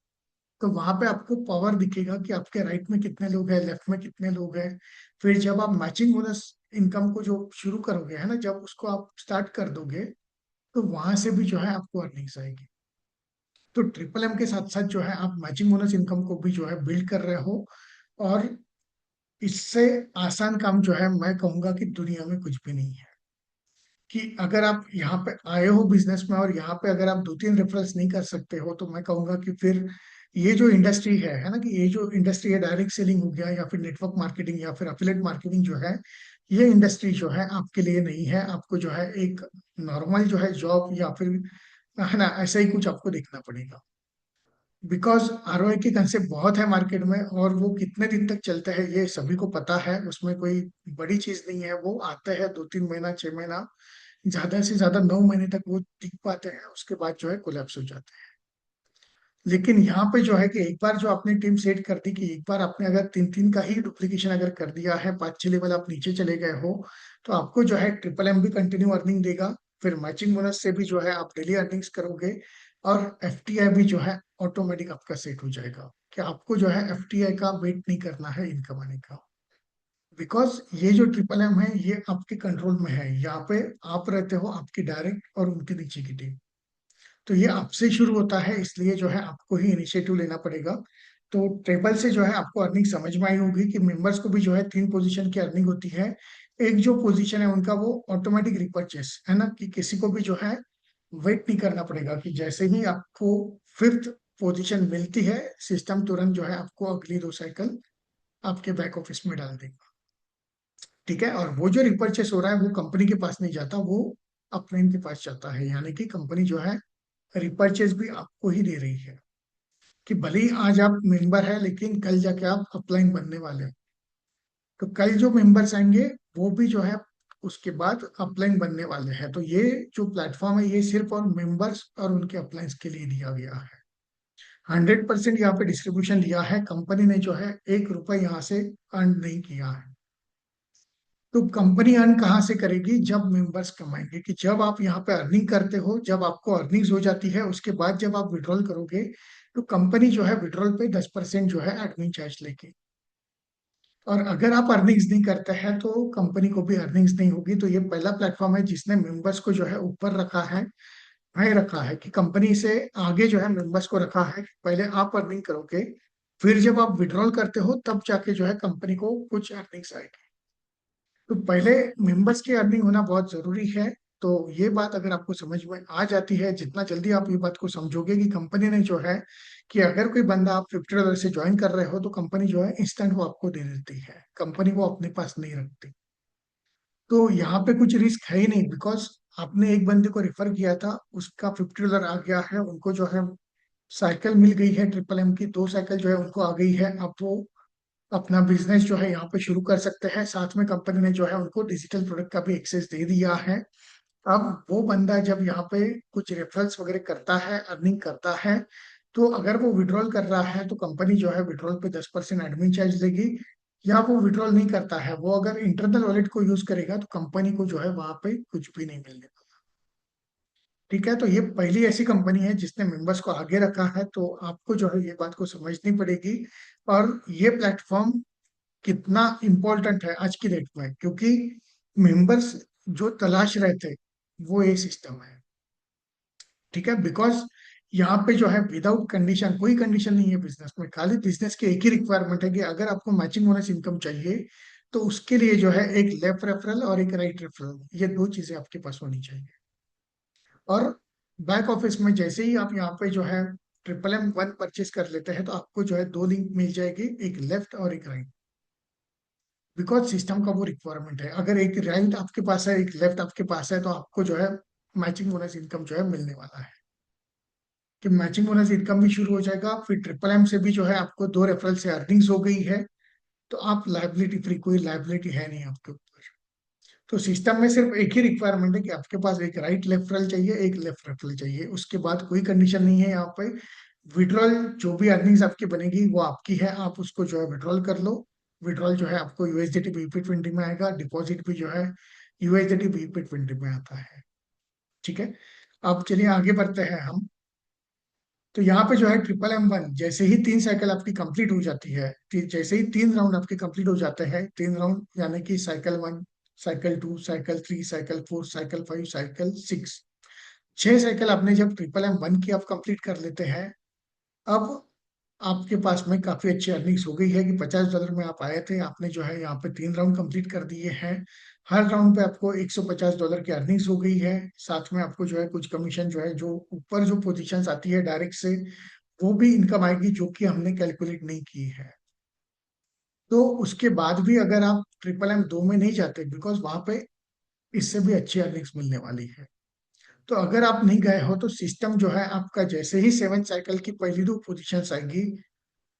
तो वहां पे आपको पावर दिखेगा कि आपके राइट में कितने लोग हैं, लेफ्ट में कितने लोग हैं। फिर जब आप मैचिंग बोनस इनकम को जो शुरू करोगे, है ना, जब उसको आप स्टार्ट कर दोगे, तो वहां से भी जो है आपको अर्निंग्स आएगी। तो ट्रिपल एम के साथ साथ जो है आप मैचिंग बोनस इनकम को भी जो है बिल्ड कर रहे हो, और इससे आसान काम जो है मैं कहूंगा कि दुनिया में कुछ भी नहीं है। कि अगर आप यहाँ पे आए हो बिजनेस में और यहाँ पे अगर आप 2-3 रेफरल्स नहीं कर सकते हो, तो मैं कहूंगा कि फिर ये जो इंडस्ट्री है ना, कि ये जो इंडस्ट्री है, डायरेक्ट सेलिंग हो गया या फिर नेटवर्क मार्केटिंग या फिर अफिलेट मार्केटिंग जो है, ये इंडस्ट्री जो है आपके लिए नहीं है। आपको जो है एक नॉर्मल जो है जॉब या फिर, है ना, ऐसा ही कुछ आपको देखना पड़ेगा। बिकॉज आरओआई की कंसेप्ट बहुत है मार्केट में, और वो कितने दिन तक चलता है ये सभी को पता है, उसमें कोई बड़ी चीज नहीं है। वो आता है 2-3 महीना, 6 महीना, ज्यादा से ज्यादा 9 महीने तक वो टिक पाते हैं, उसके बाद जो है कोलैप्स हो जाते हैं। लेकिन यहाँ पे जो है कि एक बार जो आपने टीम सेट कर दी, कि एक बार आपने अगर 3-3 का ही डुप्लीकेशन अगर कर दिया है, 5-6 लेवल आप नीचे चले गए हो, तो आपको जो है ट्रिपल एम भी कंटिन्यू अर्निंग देगा, फिर मैचिंग बोनस से भी जो है आप डेली अर्निंग्स करोगे, और एफटीआई भी जो है ऑटोमेटिक आपका सेट हो जाएगा, कि आपको जो है एफटीआई का वेट नहीं करना है इनकम आने का। बिकॉज ये जो ट्रिपल एम है ये आपके कंट्रोल में है, यहाँ पे आप रहते हो, आपकी डायरेक्ट और उनके नीचे की टीम। तो ये आपसे शुरू होता है, इसलिए जो है आपको ही इनिशिएटिव लेना पड़ेगा। तो टेबल से जो है आपको अर्निंग समझ में आई होगी कि मेंबर्स को भी जो है 3 पोजीशन की अर्निंग होती है। एक जो पोजीशन है उनका वो ऑटोमेटिक रिपर्चेस है ना, कि किसी को भी जो है वेट नहीं करना पड़ेगा, कि जैसे ही आपको फिफ्थ पोजीशन मिलती है, सिस्टम तुरंत जो है आपको अगली 2 साइकिल आपके बैक ऑफिस में डाल देगा। ठीक है, और वो जो रिपर्चेस हो रहा है वो कंपनी के पास नहीं जाता, वो अपलाइन के पास जाता है, यानी कि कंपनी जो है रिपर्चेस भी आपको ही दे रही है, कि भले ही आज आप मेंबर है लेकिन कल जाके आप अपलाइन बनने वाले हो। तो कल जो मेंबर्स आएंगे वो भी जो है उसके बाद अपलाइन बनने वाले हैं। तो ये जो प्लेटफॉर्म है ये सिर्फ और मेंबर्स और उनके अपलाइंस के लिए दिया गया है। 100% यहाँ पे डिस्ट्रीब्यूशन दिया है, कंपनी ने जो है 1 रुपए यहाँ से अर्न नहीं किया है। तो कंपनी अर्न कहाँ से करेगी? जब मेंबर्स कमाएंगे, कि जब आप यहाँ पे अर्निंग करते हो, जब आपको अर्निंग्स हो जाती है, उसके बाद जब आप विड्रॉल करोगे, तो कंपनी जो है विड्रॉल पे 10% जो है एडमिन चार्ज लेगी। और अगर आप अर्निंग्स नहीं करते हैं तो कंपनी को भी अर्निंग्स नहीं होगी। तो ये पहला प्लेटफॉर्म है जिसने मेंबर्स को जो है ऊपर रखा है, हाई रखा है, कि कंपनी से आगे जो है मेंबर्स को रखा है। पहले आप अर्निंग करोगे, फिर जब आप विड्रॉल करते हो तब जाके जो है कंपनी को कुछ अर्निंग्स आएगी। तो पहले मेंबर्स की अर्निंग होना बहुत जरूरी है। तो ये बात अगर आपको समझ में आ जाती है, जितना जल्दी आप ये बात को समझोगे कि कंपनी ने जो है, कि अगर कोई बंदा आप $50 से ज्वाइन कर रहे हो तो कंपनी जो है इंस्टेंट वो आपको दे देती है, कंपनी वो अपने पास नहीं रखती। तो यहाँ पे कुछ रिस्क है ही नहीं, बिकॉज आपने एक बंदे को रेफर किया था, उसका $50 आ गया है, उनको जो है साइकिल मिल गई है, ट्रिपल एम की 2 साइकिल जो है उनको आ गई है। अब वो अपना बिजनेस जो है यहाँ पे शुरू कर सकते हैं। साथ में कंपनी ने जो है उनको डिजिटल प्रोडक्ट का भी एक्सेस दे दिया है। अब वो बंदा जब यहाँ पे कुछ रेफरल्स वगैरह करता है, अर्निंग करता है, तो अगर वो विड्रॉल कर रहा है तो कंपनी जो है विड्रॉल पे 10% एडमिन चार्ज लेगी। या वो विड्रॉल नहीं करता है, वो अगर इंटरनल वॉलेट को यूज करेगा तो कंपनी को जो है वहां पे कुछ भी नहीं मिलने वाला। ठीक है, तो ये पहली ऐसी कंपनी है जिसने मेंबर्स को आगे रखा है, तो आपको जो है ये बात को समझनी पड़ेगी। और ये प्लेटफॉर्म कितना इम्पोर्टेंट है आज की डेट में, क्योंकि मेंबर्स जो तलाश रहे थे वो ये सिस्टम है। ठीक है, बिकॉज यहाँ पे जो है विदाउट कंडीशन, कोई कंडीशन नहीं है बिजनेस में, खाली बिजनेस की एक ही रिक्वायरमेंट है कि अगर आपको मैचिंग बोनस इनकम चाहिए तो उसके लिए जो है एक लेफ्ट रेफरल और एक राइट रेफरल, ये दो चीजें आपके पास होनी चाहिए। और बैक ऑफिस में जैसे ही आप यहाँ पे जो है ट्रिपल M1 परचेज कर लेते हैं तो आपको जो है दो लिंक मिल जाएगी, एक लेफ्ट और एक राइट। बिकॉज सिस्टम का वो रिक्वायरमेंट है, अगर एक राइट आपके पास है एक लेफ्ट आपके पास है तो आपको जो है मैचिंग बोनस इनकम जो है मिलने वाला है। कि मैचिंग बोनस इनकम भी शुरू हो जाएगा, फिर ट्रिपल M से भी जो है आपको 2 रेफरल से अर्निंग्स हो गई है। तो आप लाइबिलिटी फ्री, कोई लाइबिलिटी है नहीं आपके ऊपर। तो सिस्टम में सिर्फ एक ही रिक्वायरमेंट है कि आपके पास एक राइट रेफरल चाहिए, एक लेफ्ट रेफरल चाहिए, उसके बाद कोई कंडीशन नहीं है यहाँ पे। विड्रॉल जो भी अर्निंग्स आपकी बनेगी वो आपकी है, आप उसको जो है विड्रॉल कर लो। विड्रॉल जो है आपको USDT BP20 में आएगा, डिपॉजिट भी जो है USDT BP20 में आता है। ठीक है, अब चलिए आगे बढ़ते हैं हम। तो यहाँ पे जो है ट्रिपल M1 जैसे ही 3 साइकिल आपकी कंप्लीट हो जाती है, जैसे ही 3 राउंड आपके कंप्लीट हो जाते हैं, 3 राउंड यानी कि cycle 1, cycle 2, cycle 3, cycle 4, cycle 5, cycle 6, 6 cycle आपने जब ट्रिपल M1 की आप कंप्लीट कर लेते हैं, अब आपके पास में काफी अच्छी अर्निंग्स हो गई है कि $50 में आप आए थे, आपने जो है यहाँ पे 3 राउंड कंप्लीट कर दिए हैं। हर राउंड पे आपको $150 की अर्निंग्स हो गई है। साथ में आपको जो है कुछ कमीशन जो है, जो ऊपर जो पोजीशंस आती है डायरेक्ट से, वो भी इनकम आएगी जो कि हमने कैलकुलेट नहीं की है। तो उसके बाद भी अगर आप ट्रिपल M2 में नहीं जाते, बिकॉज वहां पे इससे भी अच्छी अर्निंग्स मिलने वाली है। तो अगर आप नहीं गए हो तो सिस्टम जो है आपका, जैसे ही 7 साइकिल की पहली 2 पोजीशन आएगी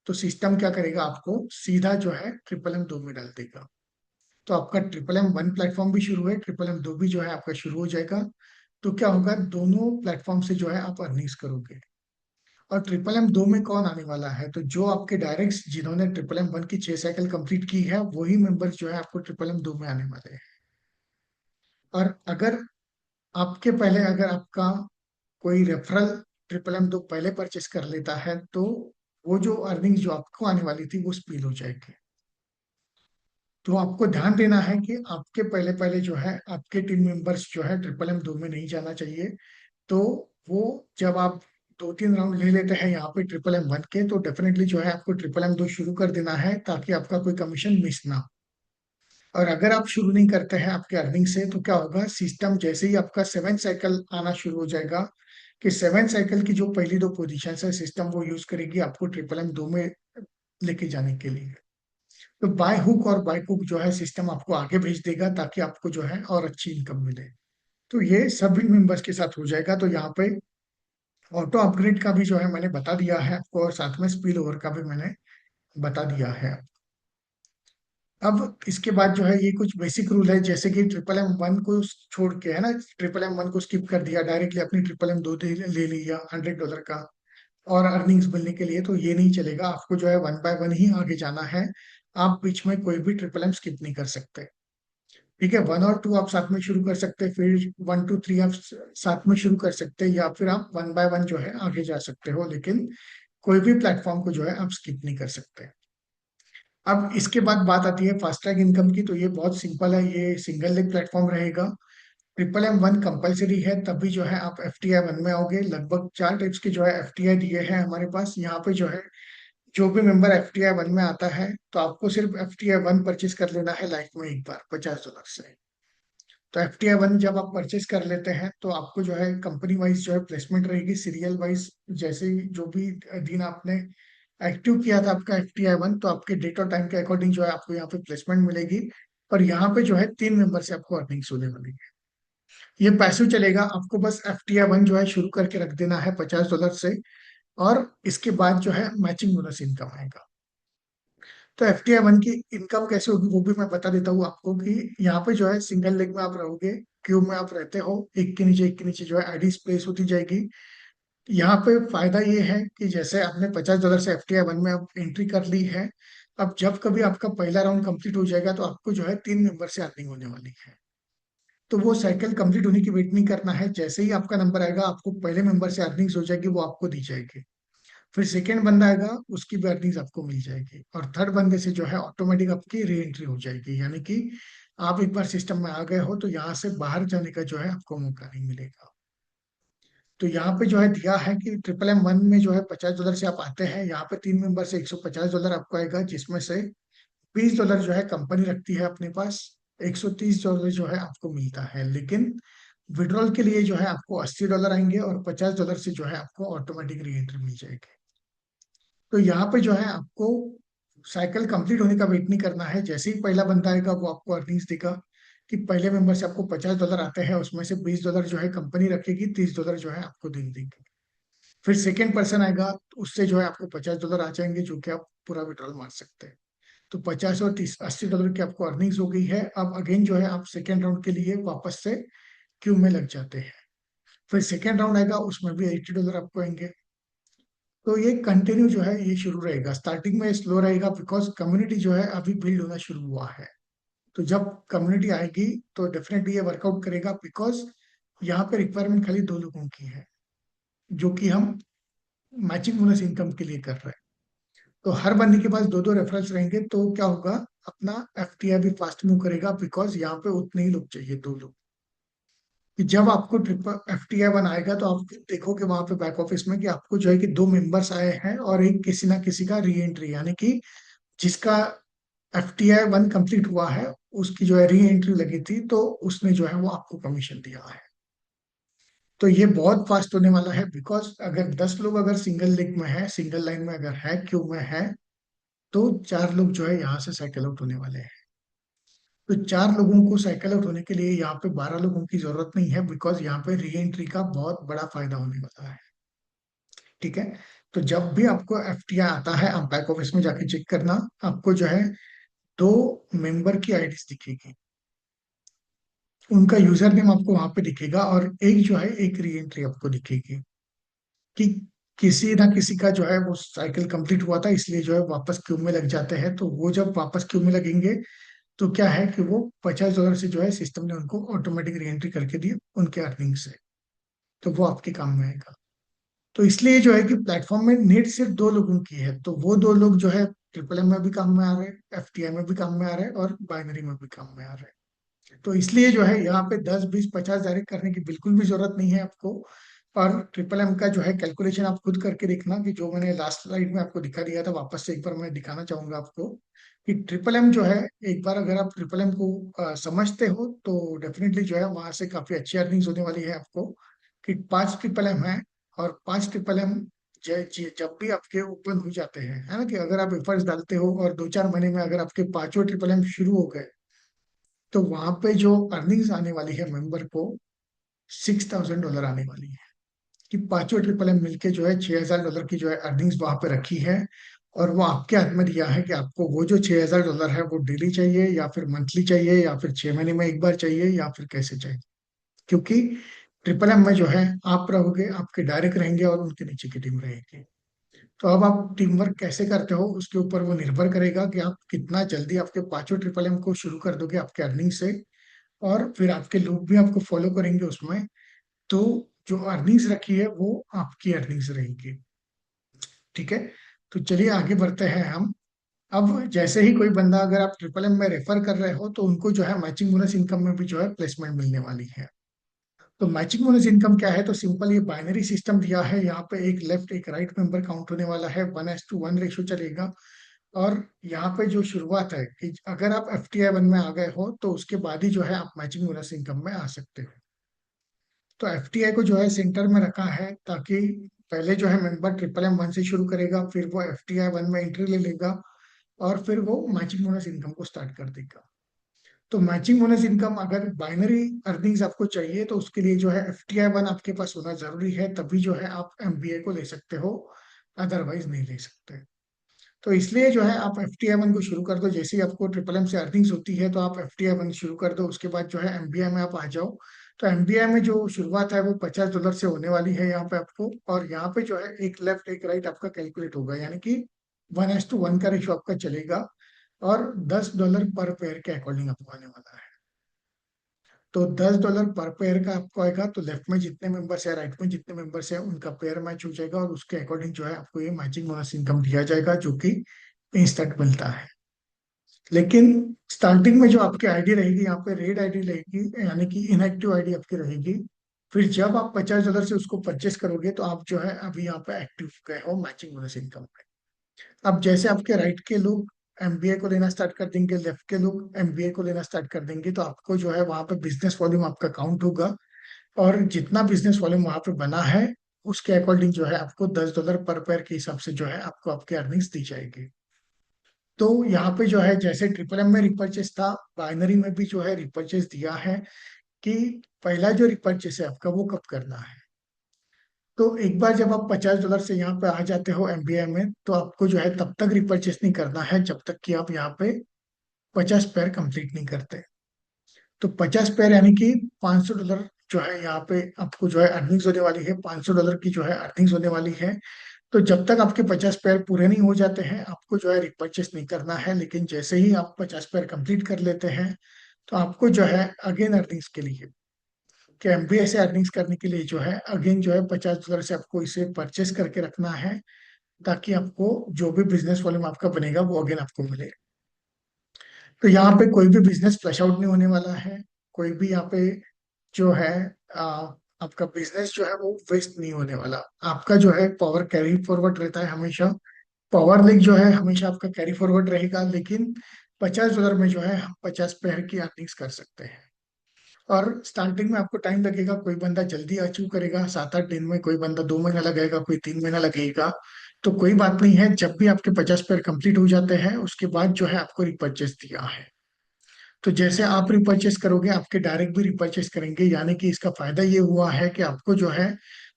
तो सिस्टम क्या करेगा, आपको सीधा जो है ट्रिपल M2 में डाल देगा। तो आपका ट्रिपल M1 प्लेटफॉर्म भी शुरू है, ट्रिपल M2 भी जो है आपका शुरू हो जाएगा। तो क्या होगा, दोनों प्लेटफॉर्म से जो है आप अर्निंग्स करोगे। और ट्रिपल M2 में कौन आने वाला है, तो जो आपके डायरेक्ट जिन्होंने ट्रिपल M1 की 6 साइकिल कंप्लीट की है वही मेंबर्स जो है आपको ट्रिपल M2 में आने वाले हैं। और अगर आपके पहले अगर आपका कोई रेफरल ट्रिपल M2 पहले परचेस कर लेता है तो वो जो अर्निंग जो आपको आने वाली थी वो स्पील हो जाएगी। तो आपको ध्यान देना है कि आपके पहले पहले जो है आपके टीम मेंबर्स जो है ट्रिपल M2 में नहीं जाना चाहिए। तो वो जब आप 2-3 राउंड ले लेते हैं यहाँ पे ट्रिपल M1 के, तो डेफिनेटली जो है आपको ट्रिपल M2 शुरू कर देना है ताकि आपका कोई कमीशन मिस ना हो। और अगर आप शुरू नहीं करते हैं आपके अर्निंग से तो क्या होगा, सिस्टम जैसे ही आपका 7 साइकिल आना शुरू हो जाएगा, कि 7 साइकिल की जो पहली 2 पोजीशन है सिस्टम वो यूज करेगी आपको ट्रिपल M2 में लेके जाने के लिए। तो बाय हुक और बाय कुक जो है सिस्टम आपको आगे भेज देगा ताकि आपको जो है और अच्छी इनकम मिले। तो ये सभी मेंबर्स के साथ हो जाएगा। तो यहाँ पे ऑटो अपग्रेड का भी जो है मैंने बता दिया है आपको, और साथ में स्पिल ओवर का भी मैंने बता दिया है। अब इसके बाद जो है ये कुछ बेसिक रूल है, जैसे कि ट्रिपल M1 को छोड़ के, है ना, ट्रिपल M1 को स्किप कर दिया, डायरेक्टली अपनी ट्रिपल M2 ले लिया $100 का और अर्निंग्स मिलने के लिए, तो ये नहीं चलेगा। आपको जो है 1 बाय 1 ही आगे जाना है। आप बीच में कोई भी ट्रिपल M स्किप नहीं कर सकते। ठीक है, 1 और 2 आप साथ में शुरू कर सकते हैं, फिर 1 2 3 आप साथ में शुरू कर सकते हैं, या फिर आप 1 बाय 1 जो है आगे जा सकते हो, लेकिन कोई भी प्लेटफॉर्म को जो है आप स्किप नहीं कर सकते। अब इसके बाद बात आती है फास्ट ट्रैक इनकम की। तो ये बहुत सिंपल है, ये सिंगल लेग प्लेटफॉर्म रहेगा। ट्रिपल M1 कंपलसरी है, तभी जो है आप FTI 1 में आओगे। लगभग 4 टाइप्स के जो है FTI दिए हैं हमारे पास यहाँ पे। जो है जो भी मेंबर FTI 1 में आता है, तो आपको सिर्फ FTI 1 परचेज कर लेना है लाइफ में एक बार $50 से। तो FTI 1 जब आप परचेज कर लेते हैं, तो आपको जो है कंपनी वाइज जो है प्लेसमेंट रहेगी, सीरियल वाइज। जैसे ही जो भी दिन आपने एक्टिव किया था आपका FTI 1, तो आपके डेट और टाइम के अकॉर्डिंग जो है आपको यहाँ पे प्लेसमेंट मिलेगी। और यहाँ पे जो है 3 मेंबर से आपको अर्निंग्स होने वाली है। ये पैसिव चलेगा, आपको बस FTI 1 जो है शुरू करके रख देना है $50 से। और इसके बाद जो है मैचिंग बोनस इनकम आएगा। तो FTI 1 की इनकम कैसे होगी वो भी मैं बता देता हूँ आपको, कि यहाँ पे जो है सिंगल लेग में आप रहोगे, क्यूब में आप रहते हो, एक के नीचे जो है आईडी प्लेस होती जाएगी। यहाँ पे फायदा ये है कि जैसे आपने $50 से FTI 1 में आप एंट्री कर ली है, अब जब कभी आपका पहला राउंड कंप्लीट हो जाएगा, तो आपको जो है 3 मेंबर से अर्निंग होने वाली है। तो वो साइकिल कंप्लीट होने की वेट नहीं करना है, जैसे ही आपका नंबर आएगा आपको पहले मेंबर से अर्निंग्स हो जाएगी, वो आपको दी जाएगी। फिर सेकेंड बंदा आएगा, उसकी भी अर्निंग्स आपको मिल जाएगी। और थर्ड बंदे से जो है ऑटोमेटिक आपकी री एंट्री हो जाएगी, यानी कि आप एक बार सिस्टम में आ गए हो, तो यहाँ से बाहर जाने का जो है आपको मौका नहीं मिलेगा। तो यहाँ पे जो है दिया है कि ट्रिपल M1 में जो है $50 से आप आते हैं, यहाँ पे 3 मेंबर से $150 आपको आएगा, जिसमें से $20 जो है कंपनी रखती है अपने पास। $130 जो है आपको मिलता है, लेकिन विड्रॉल के लिए जो है आपको $80 आएंगे, और $50 से जो है आपको ऑटोमेटिक री एंट्री मिल जाएगी। तो यहाँ पे जो है आपको साइकिल कंप्लीट होने का वेट नहीं करना है, जैसे ही पहला बंदा आएगा वो आपको अर्निंग्स देगा, कि पहले मेंबर से आपको $50 आते हैं, उसमें से $20 जो है कंपनी रखेगी, $30 जो है आपको दे देगी। फिर सेकेंड पर्सन आएगा, तो उससे जो है आपको $50 आ जाएंगे, जो कि आप पूरा विड्रॉल मार सकते हैं। तो 50 और 30 $80 की आपको अर्निंग्स हो गई है। अब अगेन जो है आप सेकेंड राउंड के लिए वापस से क्यू में लग जाते हैं। फिर सेकेंड राउंड आएगा, उसमें भी $80 आपको आएंगे। तो ये कंटिन्यू जो है ये शुरू रहेगा। स्टार्टिंग में स्लो रहेगा, बिकॉज कम्युनिटी जो है अभी बिल्ड होना शुरू हुआ है। तो जब कम्युनिटी आएगी, तो डेफिनेटली ये वर्कआउट करेगा, बिकॉज यहाँ पे रिक्वायरमेंट खाली 2 लोगों की है, जो कि हम मैचिंग बोनस इनकम के लिए कर रहे हैं। तो हर बंदे के पास 2-2 रेफरल्स रहेंगे, तो क्या होगा, अपना FTI भी फास्ट मूव करेगा, बिकॉज यहाँ पे उतने ही लोग चाहिए, 2 लोग। कि जब आपको ट्रिपल FTI 1 आएगा, तो आप देखोगे वहां पे बैक ऑफिस में कि आपको जो है कि 2 मेंबर्स आए हैं, और एक किसी ना किसी का री एंट्री, यानी कि जिसका FTI 1 कंप्लीट हुआ है, उसकी जो है री एंट्री लगी थी, तो उसने जो है वो आपको कमीशन दिया है। तो ये बहुत फास्ट होने वाला है, बिकॉज अगर 10 लोग अगर सिंगल लेग में है, सिंगल लाइन में अगर है, क्यू में है, तो 4 लोग जो है यहाँ से साइकिल आउट होने वाले हैं। तो 4 लोगों को साइकिल आउट होने के लिए यहाँ पे 12 लोगों की जरूरत नहीं है, बिकॉज यहाँ पे री एंट्री का बहुत बड़ा फायदा होने वाला है। ठीक है। तो जब भी आपको FTI आता है, आप बैक ऑफिस में जाके चेक करना, आपको जो है 2 मेंबर की आईडीज दिखेगी, उनका यूजर नेम आपको वहां पे दिखेगा, और एक जो है एक री एंट्री आपको दिखेगी, कि किसी ना किसी का जो है वो साइकिल कंप्लीट हुआ था, इसलिए जो है वापस क्यू में लग जाते हैं। तो वो जब वापस क्यू में लगेंगे, तो क्या है कि वो $50 से जो है सिस्टम ने उनको ऑटोमेटिक री एंट्री करके दी उनके अर्निंग से। तो वो आपके काम में आएगा। तो इसलिए जो है कि प्लेटफॉर्म में नीड सिर्फ 2 लोगों की है, तो वो 2 लोग जो है ट्रिपल M में भी काम में आ रहे हैं, FTI में भी काम में आ रहे हैं, और बाइनरी में भी काम में आ रहे हैं। तो इसलिए जो है यहाँ पे 10, 20, 50 डायरेक्ट करने की बिल्कुल भी जरूरत नहीं है आपको। और ट्रिपल M का जो है कैलकुलेशन आप खुद करके देखना, कि जो मैंने लास्ट स्लाइड में आपको दिखा दिया था, वापस से एक बार मैं दिखाना चाहूंगा आपको, कि ट्रिपल M जो है, एक बार अगर आप ट्रिपल M को समझते हो, तो डेफिनेटली जो है वहां से काफी अच्छी अर्निंग्स होने वाली है आपको। कि 5 ट्रिपल M है, और 5 ट्रिपल M जब भी आपके ओपन हो जाते हैं, है ना, कि अगर आप एफर्ट्स डालते हो और 2-4 महीने में अगर आपके पांचों ट्रिपल M शुरू हो गए, तो वहां पे जो अर्निंग्स आने वाली है मेंबर को, $6,000 आने वाली है। कि पांचों ट्रिपल M मिलके जो है $6,000 की जो है अर्निंग्स वहां पे रखी है। और वो आपके हाथ में दिया है कि आपको वो जो $6,000 है वो डेली चाहिए, या फिर मंथली चाहिए, या फिर 6 महीने में एक बार चाहिए, या फिर कैसे चाहिए। क्योंकि ट्रिपल M में जो है आप रहोगे, आपके डायरेक्ट रहेंगे, और उनके नीचे की टीम रहेगी। तो अब आप टीम वर्क कैसे करते हो, उसके ऊपर वो निर्भर करेगा, कि आप कितना जल्दी आपके पांचों ट्रिपल M को शुरू कर दोगे आपके अर्निंग से। और फिर आपके लोग भी आपको फॉलो करेंगे उसमें। तो जो अर्निंग्स रखी है वो आपकी अर्निंग्स रहेंगी। ठीक है। तो चलिए आगे बढ़ते हैं हम। अब जैसे ही कोई बंदा, अगर आप ट्रिपल एम में रेफर कर रहे हो, तो उनको जो है मैचिंग बोनस इनकम में भी जो है प्लेसमेंट मिलने वाली है। तो मैचिंग बोनस इनकम क्या है? तो सिंपल ये बाइनरी सिस्टम दिया है, यहाँ पे एक लेफ्ट एक राइट मेंबर काउंट होने वाला है, 1:1 रेशो चलेगा। और यहाँ पे जो शुरुआत है कि अगर आप FTI 1 में आ गए हो, तो उसके बाद ही जो है आप मैचिंग बोनस इनकम में आ सकते हो। तो FTI को जो है सेंटर में रखा है, ताकि पहले जो है मेंबर ट्रिपल M 1 से शुरू करेगा, फिर वो FTI 1 में एंट्री ले लेगा, और फिर वो मैचिंग बोनस इनकम को स्टार्ट कर देगा। तो मैचिंग बोनस इनकम, अगर बाइनरी अर्निंग्स आपको चाहिए, तो उसके लिए जो है FTI 1 आपके पास होना जरूरी है, तभी जो है आप MBA को ले सकते हो, अदरवाइज नहीं ले सकते। तो इसलिए जो है आप FTI 1 को शुरू कर दो, जैसे ही आपको ट्रिपल M से अर्निंग्स होती है, तो आप FTI 1 शुरू कर दो, उसके बाद जो है MBA में आप आ जाओ। तो MBA में जो शुरुआत है वो $50 से होने वाली है यहाँ पे आपको, और यहाँ पे जो है एक लेफ्ट एक राइट आपका कैलकुलेट होगा, यानी कि 1:1 का रेशो आपका चलेगा, और $10 पर पेयर के अकॉर्डिंग आपको आने वाला है। तो $10 पर पेयर का आपको आएगा, तो लेफ्ट में जितने मेंबर्स है, राइट में जितने मेंबर्स है, उनका पेयर मैच हो जाएगा, और उसके अकॉर्डिंग जो है आपको ये मैचिंग बोनस इनकम दिया जाएगा, जो कि इंस्टेंट मिलता है। लेकिन स्टार्टिंग में जो आपकी आईडी रहेगी, यहाँ पे रेड आईडी रहेगी, यानी कि इनएक्टिव आईडी आपकी रहेगी। फिर जब आप $50 से उसको परचेस करोगे, तो आप जो है अभी यहाँ पे एक्टिव गए हो मैचिंग बोनस इनकम में। अब जैसे आपके राइट के लोग MBA को लेना स्टार्ट कर देंगे, लेफ्ट के लोग MBA को लेना स्टार्ट कर देंगे, तो आपको जो है वहां पे बिजनेस वॉल्यूम आपका काउंट होगा, और जितना बिजनेस वॉल्यूम वहां पे बना है, उसके अकॉर्डिंग जो है आपको $10 पर पेयर के हिसाब से जो है आपको आपकी अर्निंग्स दी जाएगी। तो यहाँ पे जो है जैसे ट्रिपल M में रिपर्चेस था, बाइनरी में भी जो है रिपर्चेस दिया है, कि पहला जो रिपर्चेस है आपका वो कब करना है। तो एक बार जब आप $50 से यहाँ पे आ जाते हो MBA में, तो आपको जो है तब तक रिपर्चेस नहीं करना है जब तक कि आप यहाँ पे 50 पेयर कंप्लीट नहीं करते। तो 50 पेयर यानी कि $500 जो है यहाँ पे आपको जो है अर्निंग्स होने वाली है, $500 की जो है अर्निंग्स होने वाली है। तो जब तक आपके 50 पेयर पूरे नहीं हो जाते हैं, आपको जो है रिपर्चेस नहीं करना है। लेकिन जैसे ही आप 50 पेयर कंप्लीट कर लेते हैं, तो आपको जो है अगेन अर्निंग्स के लिए, कि MBA से अर्निंग्स करने के लिए जो है अगेन जो है $50 से आपको इसे परचेस करके रखना है, ताकि आपको जो भी बिजनेस वॉल्यूम आपका बनेगा वो अगेन आपको मिले। तो यहाँ पे कोई भी बिजनेस फ्लैश आउट नहीं होने वाला है। कोई भी यहाँ पे जो है आ, आपका बिजनेस जो है वो वेस्ट नहीं होने वाला। आपका जो है पावर कैरी फॉरवर्ड रहता है हमेशा। पावर लिंक जो है हमेशा आपका कैरी फॉरवर्ड रहेगा, लेकिन $50 में जो है हम 50 पेयर की अर्निंग्स कर सकते हैं। और स्टार्टिंग में आपको टाइम लगेगा, कोई बंदा जल्दी अचीव करेगा 7-8 दिन में, कोई बंदा 2 महीना लगेगा, कोई 3 महीना लगेगा। तो कोई बात नहीं है, जब भी आपके 50 पेयर कंप्लीट हो जाते हैं, उसके बाद जो है आपको रिपर्चेस दिया है। तो जैसे आप रिपर्चेस करोगे, आपके डायरेक्ट भी रिपर्चेस करेंगे, यानी कि इसका फायदा ये हुआ है कि आपको जो है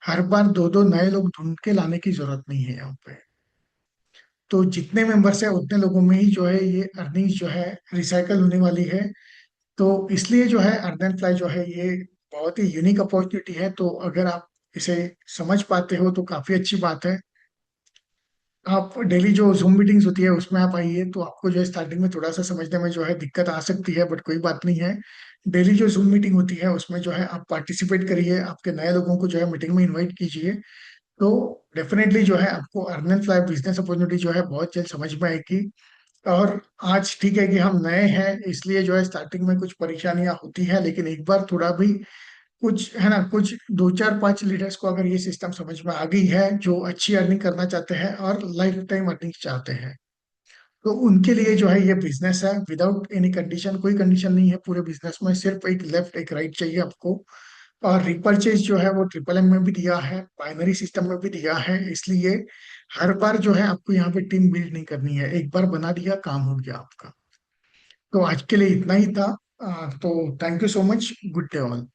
हर बार दो दो नए लोग ढूंढ के लाने की जरूरत नहीं है यहाँ पे। तो जितने मेंबर्स है उतने लोगों में ही जो है ये अर्निंग्स जो है रिसाइकल होने वाली है। तो इसलिए जो है अर्न फ्लाई जो है ये बहुत ही यूनिक अपॉर्चुनिटी है। तो अगर आप इसे समझ पाते हो तो काफी अच्छी बात है। आप डेली जो जूम मीटिंग्स होती है उसमें आप आइए, तो आपको जो है स्टार्टिंग में थोड़ा सा समझने में जो है दिक्कत आ सकती है, बट कोई बात नहीं है। डेली जो जूम मीटिंग होती है उसमें जो है आप पार्टिसिपेट करिए, आपके नए लोगों को जो है मीटिंग में इनवाइट कीजिए। तो डेफिनेटली जो है आपको earn and fly business opportunity जो है बहुत जल्द समझ में आएगी। और आज ठीक है कि हम नए हैं, इसलिए जो है स्टार्टिंग में कुछ परेशानियां होती हैं, लेकिन एक बार थोड़ा भी कुछ है ना, कुछ 2 4 5 लीडर्स को अगर ये सिस्टम समझ में आ गई है, जो अच्छी अर्निंग करना चाहते हैं और लाइफ टाइम अर्निंग चाहते हैं, तो उनके लिए जो है ये बिजनेस है विदाउट एनी कंडीशन। कोई कंडीशन नहीं है पूरे बिजनेस में, सिर्फ एक लेफ्ट एक राइट चाहिए आपको। और रिपर्चेज जो है वो ट्रिपल M में भी दिया है, बाइनरी सिस्टम में भी दिया है, इसलिए हर बार जो है आपको यहाँ पे टीम बिल्ड नहीं करनी है, एक बार बना दिया काम हो गया आपका। तो आज के लिए इतना ही था। तो thank you so much, good day all.